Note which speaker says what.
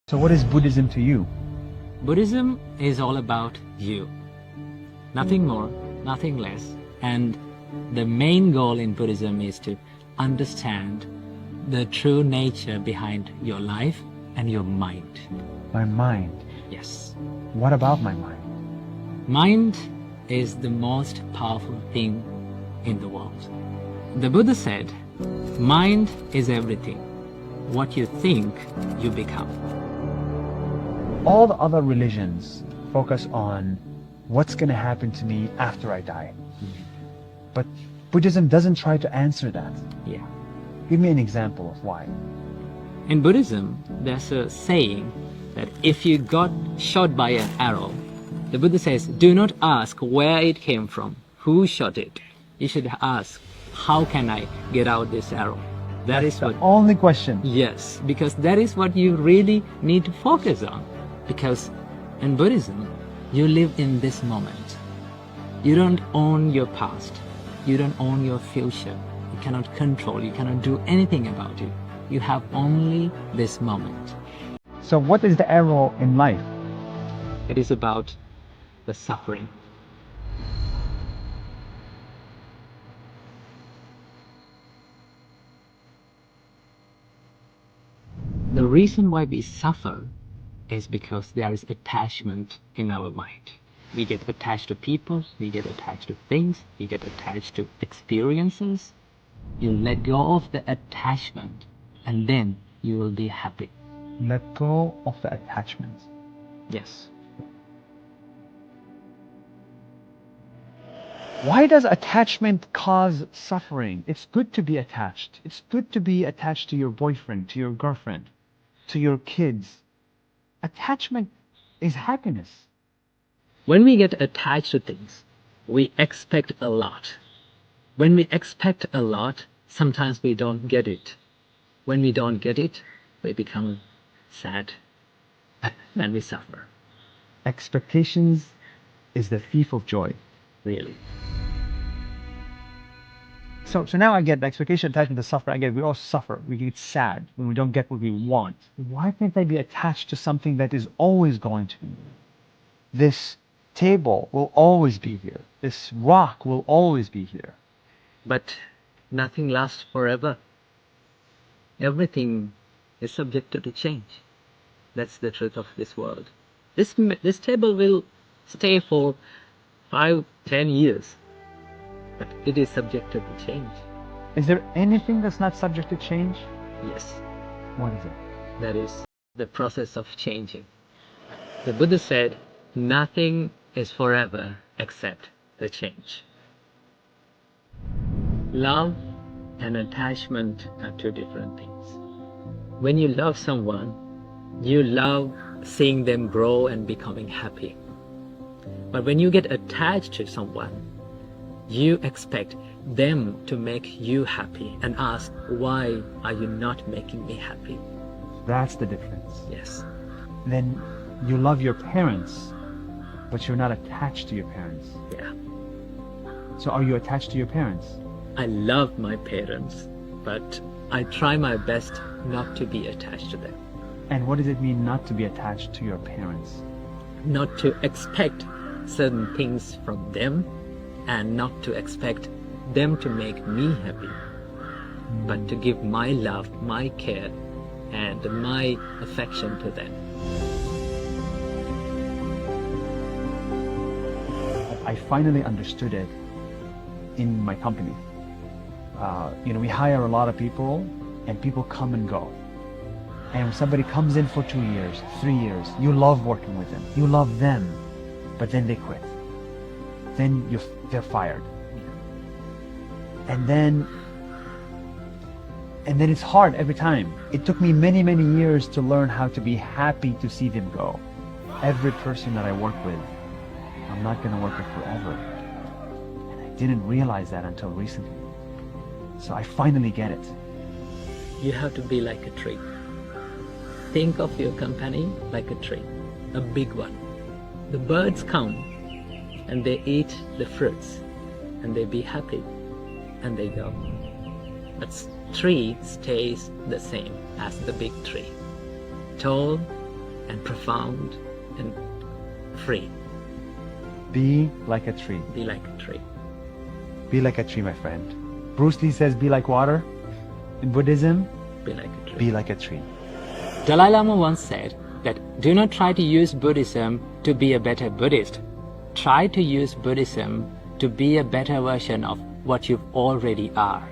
Speaker 1: So what is Buddhism to you?
Speaker 2: Buddhism is all about you. Nothing more, nothing less. And the main goal in Buddhism is to understand the true nature behind your life and your mind.
Speaker 1: My mind.
Speaker 2: Yes.
Speaker 1: What about my mind?
Speaker 2: Mind is the most powerful thing in the world. The Buddha said, mind is everything. What you think, you become.
Speaker 1: All the other religions focus on what's going to happen to me after I die. But Buddhism doesn't try to answer that.
Speaker 2: Yeah.
Speaker 1: Give me an example of why.
Speaker 2: In Buddhism, there's a saying that if you got shot by an arrow, the Buddha says, do not ask where it came from, who shot it. You should ask, how can I get out this arrow? That is
Speaker 1: The
Speaker 2: what...
Speaker 1: only question.
Speaker 2: Yes, because that is what you really need to focus on. Because in Buddhism, you live in this moment. You don't own your past. You don't own your future. You cannot control, you cannot do anything about it. You have only this moment.
Speaker 1: So what is the arrow in life?
Speaker 2: It is about the suffering. The reason why we suffer is because there is attachment in our mind. We get attached to people, we get attached to things, we get attached to experiences. You let go of the attachment and then you will be happy.
Speaker 1: Let go of the attachment.
Speaker 2: Yes.
Speaker 1: Why does attachment cause suffering? It's good to be attached. It's good to be attached to your boyfriend, to your girlfriend, to your kids. Attachment is happiness.
Speaker 2: When we get attached to things, we expect a lot. When we expect a lot, sometimes we don't get it. When we don't get it, we become sad and we suffer.
Speaker 1: Expectations is the thief of joy.
Speaker 2: Really.
Speaker 1: So now I get the expectation, attachment, the suffering. I get we all suffer. We get sad when we don't get what we want. Why can't I be attached to something that is always going to be? This table will always be here. This rock will always be here.
Speaker 2: But nothing lasts forever. Everything is subject to change. That's the truth of this world. This table will stay for 5-10 years. But it is subject to change.
Speaker 1: Is there anything that's not subject to change?
Speaker 2: Yes,
Speaker 1: What is it?
Speaker 2: that is the process of changing. The Buddha said, nothing is forever except the change. Love and attachment are two different things. When you love someone, you love seeing them grow and becoming happy. But when you get attached to someone, you expect them to make you happy and ask, why are you not making me happy?
Speaker 1: That's the difference.
Speaker 2: Yes.
Speaker 1: Then you love your parents, but you're not attached to your parents.
Speaker 2: Yeah.
Speaker 1: So are you attached to your parents?
Speaker 2: I love my parents, but I try my best not to be attached to them.
Speaker 1: And what does it mean not to be attached to your parents?
Speaker 2: Not to expect certain things from them and not to expect them to make me happy, but to give my love, my care, and my affection to them.
Speaker 1: I finally understood it in my company. We hire a lot of people and people come and go. And when somebody comes in for 2 years, 3 years, you love working with them. You love them, but then they quit. Then they're fired. And then it's hard every time. It took me many, many years to learn how to be happy to see them go. Every person that I work with, I'm not going to work with forever. And I didn't realize that until recently. So I finally get it.
Speaker 2: You have to be like a tree. Think of your company like a tree, a big one. The birds come and they eat the fruits and they be happy and they go. But tree stays the same as the big tree. Tall, and profound and free.
Speaker 1: Be like a tree.
Speaker 2: Be like a tree.
Speaker 1: Be like a tree, my friend. Bruce Lee says, be like water. In Buddhism,
Speaker 2: Be like a tree.
Speaker 1: be like a tree.
Speaker 2: Dalai Lama once said that do not try to use Buddhism to be a better Buddhist. Try to use Buddhism to be a better version of what you already are.